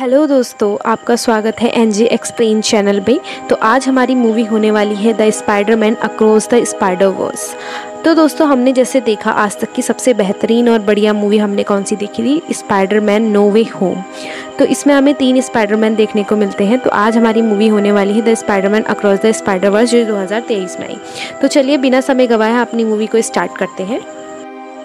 Hello दोस्तों, आपका स्वागत है एनजे एक्सप्लेन चैनल में। तो आज हमारी मूवी होने वाली है the Spiderman across the Spider Verse. तो दोस्तों, हमने जैसे देखा आज तक की सबसे बेहतरीन और बढ़िया मूवी हमने कौन सी देखी थी, स्पाइडरमैन नो वे होम। तो इसमें हमें 3 स्पाइडरमैन देखने को मिलते हैं। तो आज हमारी मूवी होने वाली है the Spiderman across the Spider Verse, जो 2023 में आई। तो चलिए बिना समय गवाए अपनी मूवी को स्टार्ट करते हैं।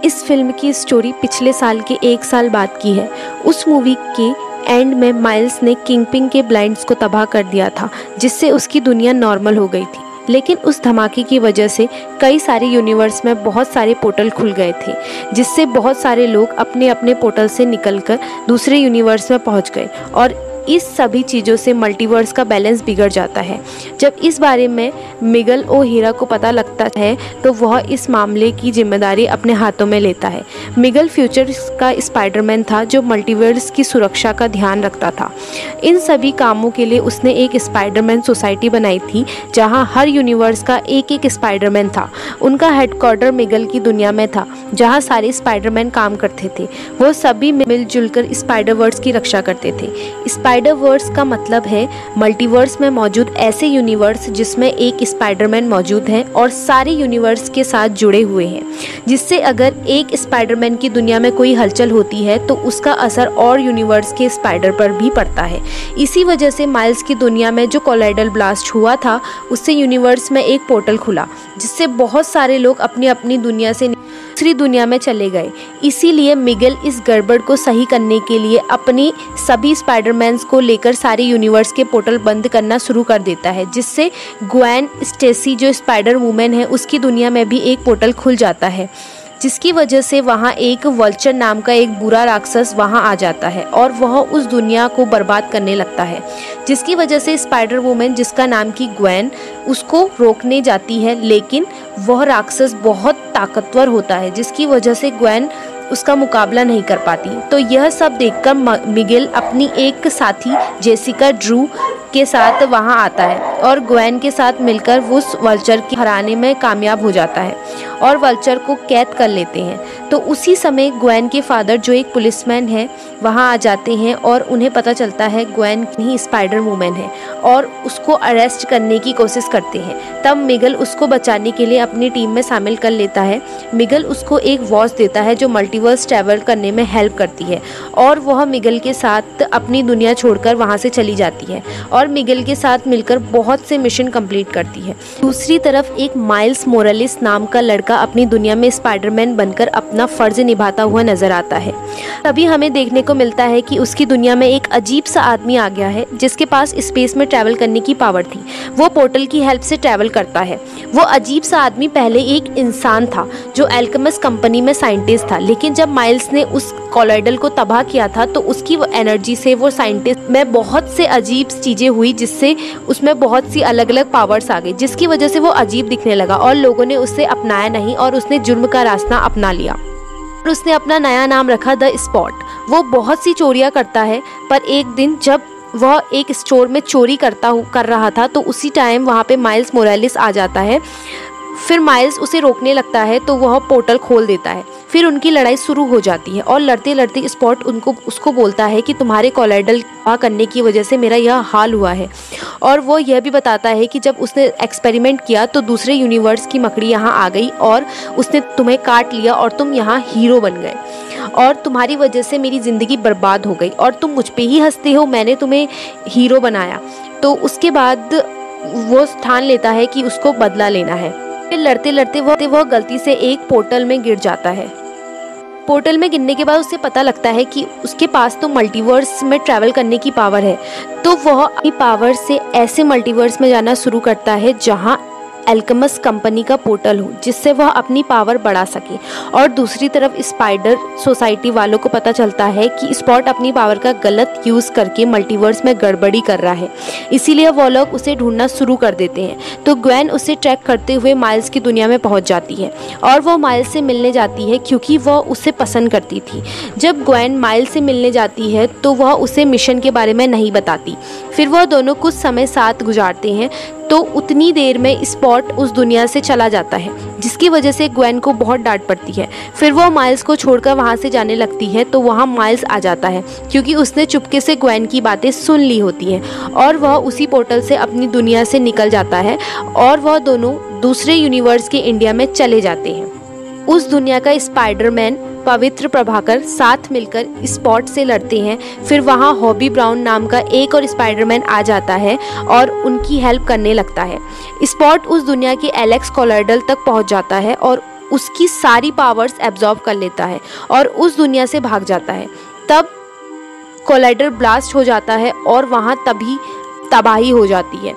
इस फिल्म की स्टोरी पिछले साल के 1 साल बाद की है। उस मूवी के एंड में माइल्स ने किंगपिन के ब्लाइंड्स को तबाह कर दिया था, जिससे उसकी दुनिया नॉर्मल हो गई थी। लेकिन उस धमाके की वजह से कई सारे यूनिवर्स में बहुत सारे पोर्टल खुल गए थे, जिससे बहुत सारे लोग अपने अपने पोर्टल से निकलकर दूसरे यूनिवर्स में पहुंच गए और इस सभी चीज़ों से मल्टीवर्स का बैलेंस बिगड़ जाता है। जब इस बारे में मिगल ओ'हीरा को पता लगता है तो वह इस मामले की जिम्मेदारी अपने हाथों में लेता है। मिगल फ्यूचर का स्पाइडरमैन था जो मल्टीवर्स की सुरक्षा का ध्यान रखता था। इन सभी कामों के लिए उसने एक स्पाइडरमैन सोसाइटी बनाई थी, जहां हर यूनिवर्स का एक एक स्पाइडरमैन था। उनका हेडक्वार्टर मिगल की दुनिया में था, जहाँ सारे स्पाइडरमैन काम करते थे। वो सभी मिलजुल कर स्पाइडरवर्स की रक्षा करते थे। स्पाइडरवर्स का मतलब है मल्टीवर्स में मौजूद ऐसे यूनिवर्स जिसमें एक स्पाइडरमैन मौजूद है और सारे यूनिवर्स के साथ जुड़े हुए हैं, जिससे अगर एक स्पाइडरमैन की दुनिया में कोई हलचल होती है तो उसका असर और यूनिवर्स के स्पाइडर पर भी पड़ता है। इसी वजह से माइल्स की दुनिया में जो कोलाइडल ब्लास्ट हुआ था, उससे यूनिवर्स में एक पोर्टल खुला, जिससे बहुत सारे लोग अपनी अपनी दुनिया से दूसरी दुनिया में चले गए। इसीलिए मिगेल इस गड़बड़ को सही करने के लिए अपनी सभी स्पाइडरमैन्स को लेकर सारे यूनिवर्स के पोर्टल बंद करना शुरू कर देता है, जिससे ग्वेन स्टेसी जो स्पाइडर वुमेन है, उसकी दुनिया में भी एक पोर्टल खुल जाता है, जिसकी वजह से वहाँ एक वल्चर नाम का एक बुरा राक्षस वहाँ आ जाता है और वह उस दुनिया को बर्बाद करने लगता है। जिसकी वजह से स्पाइडर वुमेन, जिसका नाम की ग्वेन, उसको रोकने जाती है, लेकिन वह राक्षस बहुत ताकतवर होता है, जिसकी वजह से ग्वेन उसका मुकाबला नहीं कर पाती। तो यह सब देखकर मिगेल अपनी एक साथी जेसिका ड्रू के साथ वहां आता है और ग्वेन के साथ मिलकर उस वल्चर के हराने में कामयाब हो जाता है और वल्चर को कैद कर लेते हैं। तो उसी समय ग्वेन के फादर, जो एक पुलिसमैन है, वहां आ जाते हैं और उन्हें पता चलता है ग्वेन ही स्पाइडर वुमेन है और उसको अरेस्ट करने की कोशिश करते हैं। तब मिगेल उसको बचाने के लिए अपनी टीम में शामिल कर लेता है। मिगेल उसको एक वॉच देता है जो मल्टीवर्स ट्रैवल करने में हेल्प करती है और वह मिगेल के साथ अपनी दुनिया छोड़कर वहां से चली जाती है और मिगेल के साथ मिलकर बहुत से मिशन कंप्लीट करती है। दूसरी तरफ एक माइल्स मोरालेस नाम का लड़का अपनी दुनिया में स्पाइडरमैन बनकर अपना फर्ज निभाता हुआ नजर आता है। तभी हमें देखने को मिलता है कि उसकी दुनिया में एक अजीब सा आदमी आ गया है, जिसके पास स्पेस में ट्रैवल करने की पावर थी। वो पोर्टल की हेल्प से ट्रैवल करता है। वो अजीब सा आदमी पहले एक इंसान था जो अल्केमिस्ट कंपनी में साइंटिस्ट था, लेकिन जब माइल्स ने उस कोलाइडल को तबाह किया था तो उसकी एनर्जी से वो साइंटिस्ट में बहुत से अजीब चीजें हुई, जिससे उसमें बहुत सी अलग अलग पावर्स आ गई, जिसकी वजह से वो अजीब दिखने लगा और लोगों ने उसे अपनाया नहीं और उसने जुर्म का रास्ता अपना लिया और उसने अपना नया नाम रखा द स्पॉट। वो बहुत सी चोरियां करता है, पर एक दिन जब वह एक स्टोर में चोरी कर रहा था तो उसी टाइम वहाँ पे माइल्स मोरालेस आ जाता है। फिर माइल्स उसे रोकने लगता है तो वह पोर्टल खोल देता है। फिर उनकी लड़ाई शुरू हो जाती है और लड़ते लड़ते स्पॉट उसको बोलता है कि तुम्हारे कोलाइडल करने की वजह से मेरा यह हाल हुआ है। और वो यह भी बताता है कि जब उसने एक्सपेरिमेंट किया तो दूसरे यूनिवर्स की मकड़ी यहाँ आ गई और उसने तुम्हें काट लिया और तुम यहाँ हीरो बन गए और तुम्हारी वजह से मेरी ज़िंदगी बर्बाद हो गई और तुम मुझ पे ही हंसते हो, मैंने तुम्हें हीरो बनाया। तो उसके बाद वो ठान लेता है कि उसको बदला लेना है। फिर लड़ते लड़ते वह गलती से एक पोर्टल में गिर जाता है। पोर्टल में गिरने के बाद उसे पता लगता है कि उसके पास तो मल्टीवर्स में ट्रैवल करने की पावर है। तो वह अपनी पावर से ऐसे मल्टीवर्स में जाना शुरू करता है जहां अल्केमिस्ट कंपनी का पोर्टल हो, जिससे वह अपनी पावर बढ़ा सके। और दूसरी तरफ स्पाइडर सोसाइटी वालों को पता चलता है कि स्पॉट अपनी पावर का गलत यूज़ करके मल्टीवर्स में गड़बड़ी कर रहा है, इसीलिए वो लोग उसे ढूंढना शुरू कर देते हैं। तो ग्वेन उसे ट्रैक करते हुए माइल्स की दुनिया में पहुंच जाती है और वो माइल्स से मिलने जाती है क्योंकि वह उसे पसंद करती थी। जब ग्वेन माइल्स से मिलने जाती है तो वह उसे मिशन के बारे में नहीं बताती। फिर वह दोनों कुछ समय साथ गुजारते हैं। तो उतनी देर में स्पॉट उस दुनिया से चला जाता है, जिसकी वजह से ग्वेन को बहुत डांट पड़ती है। फिर वो माइल्स को छोड़कर वहाँ से जाने लगती है, तो वहाँ माइल्स आ जाता है क्योंकि उसने चुपके से ग्वेन की बातें सुन ली होती हैं और वह उसी पोर्टल से अपनी दुनिया से निकल जाता है और वह दोनों दूसरे यूनिवर्स के इंडिया में चले जाते हैं। उस दुनिया का स्पाइडरमैन पवित्र प्रभाकर साथ मिलकर स्पॉट से लड़ते हैं। फिर वहाँ हॉबी ब्राउन नाम का एक और स्पाइडरमैन आ जाता है और उनकी हेल्प करने लगता है। स्पॉट उस दुनिया के एलेक्स कोलाइडल तक पहुँच जाता है और उसकी सारी पावर्स एब्जॉर्ब कर लेता है और उस दुनिया से भाग जाता है। तब कोलाइडर ब्लास्ट हो जाता है और वहाँ तभी तबाही हो जाती है।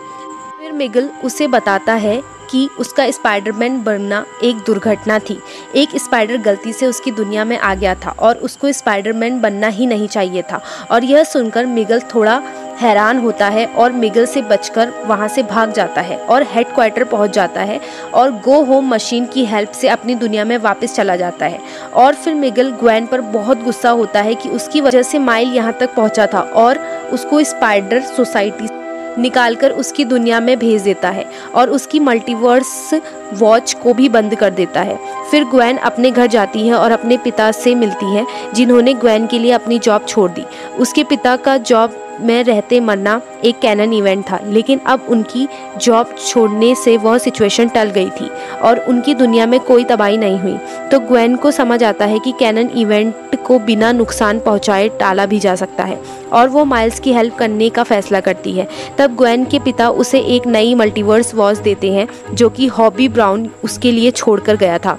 फिर मिगल उसे बताता है कि उसका स्पाइडरमैन बनना एक दुर्घटना थी। एक स्पाइडर गलती से उसकी दुनिया में आ गया था और उसको स्पाइडरमैन बनना ही नहीं चाहिए था। और यह सुनकर मिगल थोड़ा हैरान होता है और मिगल से बचकर वहाँ से भाग जाता है और हेडक्वार्टर पहुँच जाता है और गो होम मशीन की हेल्प से अपनी दुनिया में वापस चला जाता है। और फिर मिगल ग्वेन पर बहुत गुस्सा होता है कि उसकी वजह से माइल यहाँ तक पहुँचा था और उसको स्पाइडर सोसाइटी निकालकर उसकी दुनिया में भेज देता है और उसकी मल्टीवर्स वॉच को भी बंद कर देता है। फिर ग्वेन अपने घर जाती है और अपने पिता से मिलती है, जिन्होंने ग्वेन के लिए अपनी जॉब छोड़ दी। उसके पिता का जॉब में रहते मरना एक कैनन इवेंट था, लेकिन अब उनकी जॉब छोड़ने से वह सिचुएशन टल गई थी और उनकी दुनिया में कोई तबाही नहीं हुई। तो ग्वेन को समझ आता है कि कैनन इवेंट को बिना नुकसान पहुंचाए टाला भी जा सकता है और वो माइल्स की हेल्प करने का फैसला करती है। तब ग्वेन के पिता उसे एक नई मल्टीवर्स वॉच देते हैं जो कि हॉबी ब्राउन उसके लिए छोड़कर गया था।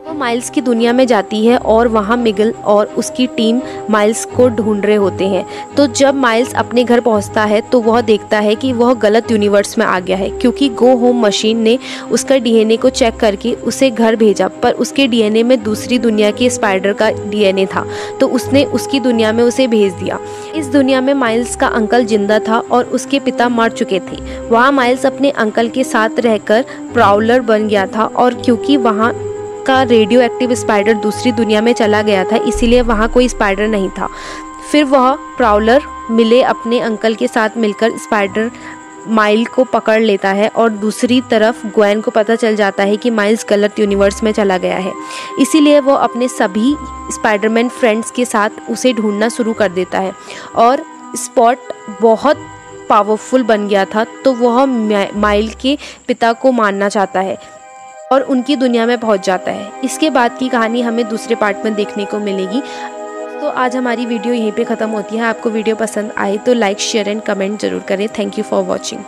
माइल्स की दुनिया में जाती है और वहाँ मिगल और उसकी टीम माइल्स को ढूंढ रहे होते हैं। तो जब माइल्स अपने घर पहुँचता है तो वह देखता है कि वह गलत यूनिवर्स में आ गया है, क्योंकि गो होम मशीन ने उसका डीएनए को चेक करके उसे घर भेजा, पर उसके डीएनए में दूसरी दुनिया के स्पाइडर का डीएनए था, तो उसने उसकी दुनिया में उसे भेज दिया। इस दुनिया में माइल्स का अंकल जिंदा था और उसके पिता मर चुके थे। वहाँ माइल्स अपने अंकल के साथ रहकर प्राउलर बन गया था और क्योंकि वहाँ का रेडियो एक्टिव स्पाइडर दूसरी दुनिया में चला गया था, इसीलिए वहाँ कोई स्पाइडर नहीं था। फिर वह प्राउलर मिले अपने अंकल के साथ मिलकर स्पाइडर माइल को पकड़ लेता है और दूसरी तरफ ग्वेन को पता चल जाता है कि माइल्स गलत यूनिवर्स में चला गया है। इसीलिए वो अपने सभी स्पाइडरमैन फ्रेंड्स के साथ उसे ढूंढना शुरू कर देता है और स्पॉट बहुत पावरफुल बन गया था, तो वह माइल के पिता को मारना चाहता है और उनकी दुनिया में पहुंच जाता है। इसके बाद की कहानी हमें दूसरे पार्ट में देखने को मिलेगी। तो आज हमारी वीडियो यहीं पे ख़त्म होती है। आपको वीडियो पसंद आए तो लाइक, शेयर एंड कमेंट ज़रूर करें। Thank you for watching.